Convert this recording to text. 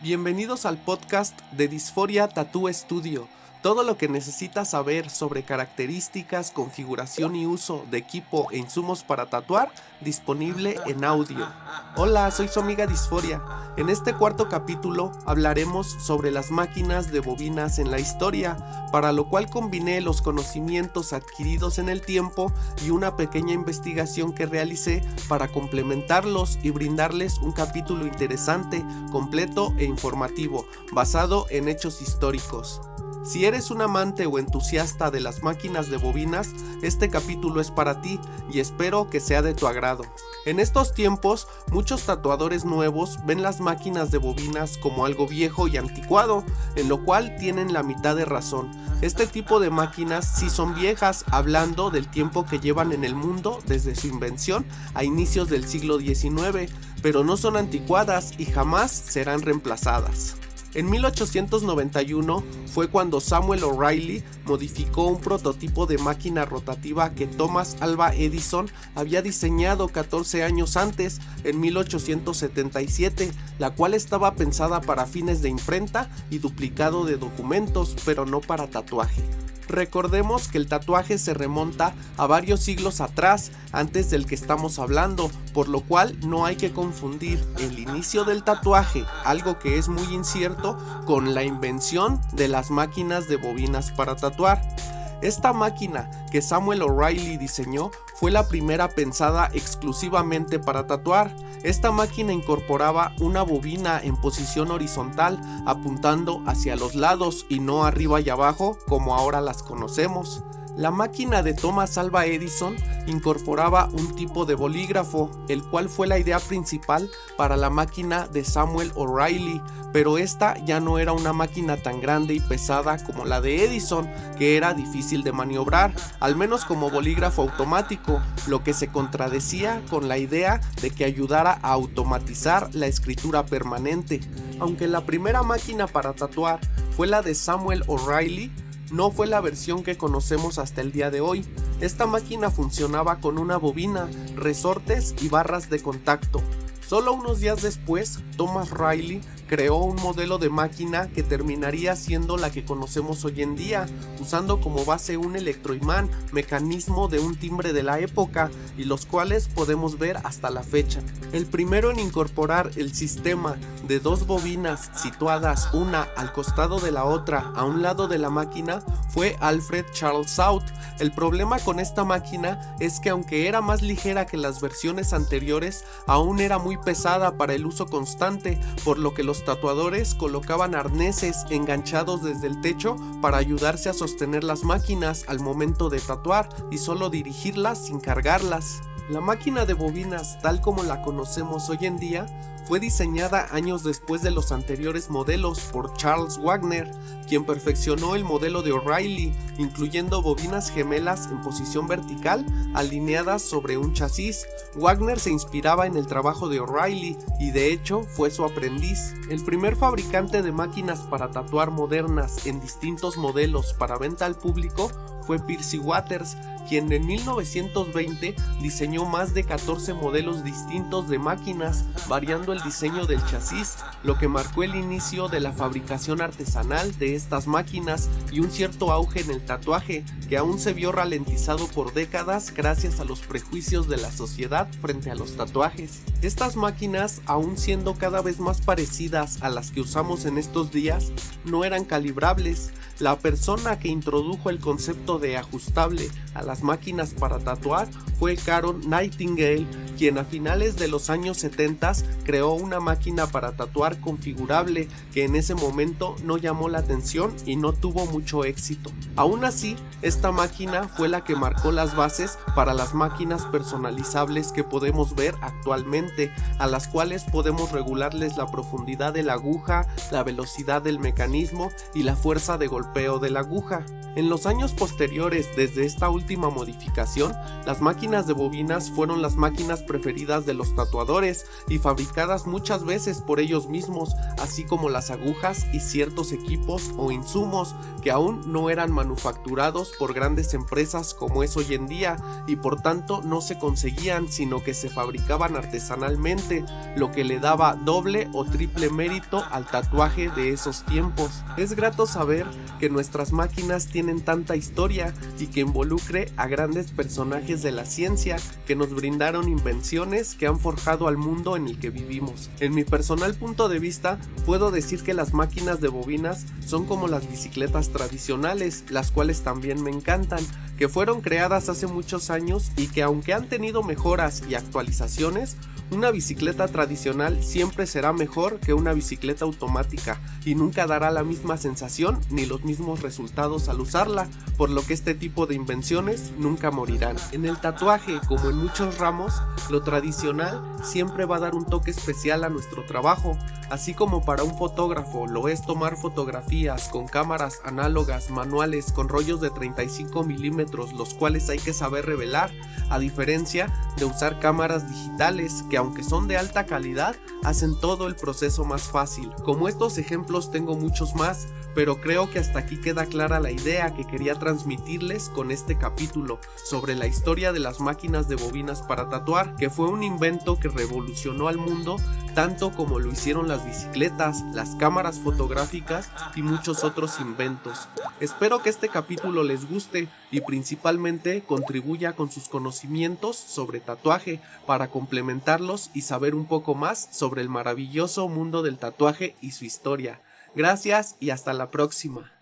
Bienvenidos al podcast de Disforia Tattoo Studio. Todo lo que necesitas saber sobre características, configuración y uso de equipo e insumos para tatuar, disponible en audio. Hola, soy su amiga Disforia. En este cuarto capítulo hablaremos sobre las máquinas de bobinas en la historia, para lo cual combiné los conocimientos adquiridos en el tiempo y una pequeña investigación que realicé para complementarlos y brindarles un capítulo interesante, completo e informativo, basado en hechos históricos. Si eres un amante o entusiasta de las máquinas de bobinas, este capítulo es para ti y espero que sea de tu agrado. En estos tiempos, muchos tatuadores nuevos ven las máquinas de bobinas como algo viejo y anticuado, en lo cual tienen la mitad de razón. Este tipo de máquinas sí son viejas, hablando del tiempo que llevan en el mundo desde su invención a inicios del siglo XIX, pero no son anticuadas y jamás serán reemplazadas. En 1891 fue cuando Samuel O'Reilly modificó un prototipo de máquina rotativa que Thomas Alva Edison había diseñado 14 años antes, en 1877, la cual estaba pensada para fines de imprenta y duplicado de documentos, pero no para tatuaje. Recordemos que el tatuaje se remonta a varios siglos atrás, antes del que estamos hablando, por lo cual no hay que confundir el inicio del tatuaje, algo que es muy incierto, con la invención de las máquinas de bobinas para tatuar. Esta máquina que Samuel O'Reilly diseñó fue la primera pensada exclusivamente para tatuar. Esta máquina incorporaba una bobina en posición horizontal, apuntando hacia los lados y no arriba y abajo como ahora las conocemos. La máquina de Thomas Alva Edison incorporaba un tipo de bolígrafo, el cual fue la idea principal para la máquina de Samuel O'Reilly, pero esta ya no era una máquina tan grande y pesada como la de Edison, que era difícil de maniobrar, al menos como bolígrafo automático, lo que se contradecía con la idea de que ayudara a automatizar la escritura permanente. Aunque la primera máquina para tatuar fue la de Samuel O'Reilly, no fue la versión que conocemos hasta el día de hoy. Esta máquina funcionaba con una bobina, resortes y barras de contacto. Solo unos días después, Thomas Riley creó un modelo de máquina que terminaría siendo la que conocemos hoy en día, usando como base un electroimán, mecanismo de un timbre de la época, y los cuales podemos ver hasta la fecha. El primero en incorporar el sistema de dos bobinas situadas una al costado de la otra a un lado de la máquina fue Alfred Charles South. El problema con esta máquina es que aunque era más ligera que las versiones anteriores, aún era muy pesada para el uso constante, por lo que los tatuadores colocaban arneses enganchados desde el techo para ayudarse a sostener las máquinas al momento de tatuar y solo dirigirlas sin cargarlas. La máquina de bobinas, tal como la conocemos hoy en día, fue diseñada años después de los anteriores modelos por Charles Wagner, quien perfeccionó el modelo de O'Reilly, incluyendo bobinas gemelas en posición vertical alineadas sobre un chasis. Wagner se inspiraba en el trabajo de O'Reilly y de hecho fue su aprendiz. El primer fabricante de máquinas para tatuar modernas en distintos modelos para venta al público fue Percy Waters, quien en 1920 diseñó más de 14 modelos distintos de máquinas, variando el diseño del chasis, lo que marcó el inicio de la fabricación artesanal de estas máquinas y un cierto auge en el tatuaje, que aún se vio ralentizado por décadas gracias a los prejuicios de la sociedad frente a los tatuajes. Estas máquinas, aún siendo cada vez más parecidas a las que usamos en estos días, no eran calibrables. La persona que introdujo el concepto de ajustable a las máquinas para tatuar fue Caron Nightingale, quien a finales de los años 70 creó una máquina para tatuar configurable que en ese momento no llamó la atención y no tuvo mucho éxito. Aún así, esta máquina fue la que marcó las bases para las máquinas personalizables que podemos ver actualmente, a las cuales podemos regularles la profundidad de la aguja, la velocidad del mecanismo y la fuerza de golpeo de la aguja. En los años posteriores, desde esta última modificación, las máquinas de bobinas fueron las máquinas preferidas de los tatuadores y fabricadas creadas muchas veces por ellos mismos, así como las agujas y ciertos equipos o insumos que aún no eran manufacturados por grandes empresas como es hoy en día, y por tanto no se conseguían, sino que se fabricaban artesanalmente, lo que le daba doble o triple mérito al tatuaje de esos tiempos. Es grato saber que nuestras máquinas tienen tanta historia y que involucre a grandes personajes de la ciencia que nos brindaron invenciones que han forjado al mundo en el que vivimos. En mi personal punto de vista, puedo decir que las máquinas de bobinas son como las bicicletas tradicionales, las cuales también me encantan, que fueron creadas hace muchos años y que aunque han tenido mejoras y actualizaciones, una bicicleta tradicional siempre será mejor que una bicicleta automática y nunca dará la misma sensación ni los mismos resultados al usarla, por lo que este tipo de invenciones nunca morirán. En el tatuaje, como en muchos ramos, lo tradicional siempre va a dar un toque especial a nuestro trabajo, así como para un fotógrafo lo es tomar fotografías con cámaras análogas manuales con rollos de 35 milímetros, los cuales hay que saber revelar, a diferencia de usar cámaras digitales que, aunque son de alta calidad, hacen todo el proceso más fácil. Como estos ejemplos tengo muchos más, pero creo que hasta aquí queda clara la idea que quería transmitirles con este capítulo sobre la historia de las máquinas de bobinas para tatuar, que fue un invento que revolucionó al mundo tanto como lo hicieron las bicicletas, las cámaras fotográficas y muchos otros inventos. Espero que este capítulo les guste y principalmente contribuya con sus conocimientos sobre tatuaje para complementarlos y saber un poco más sobre el maravilloso mundo del tatuaje y su historia. Gracias y hasta la próxima.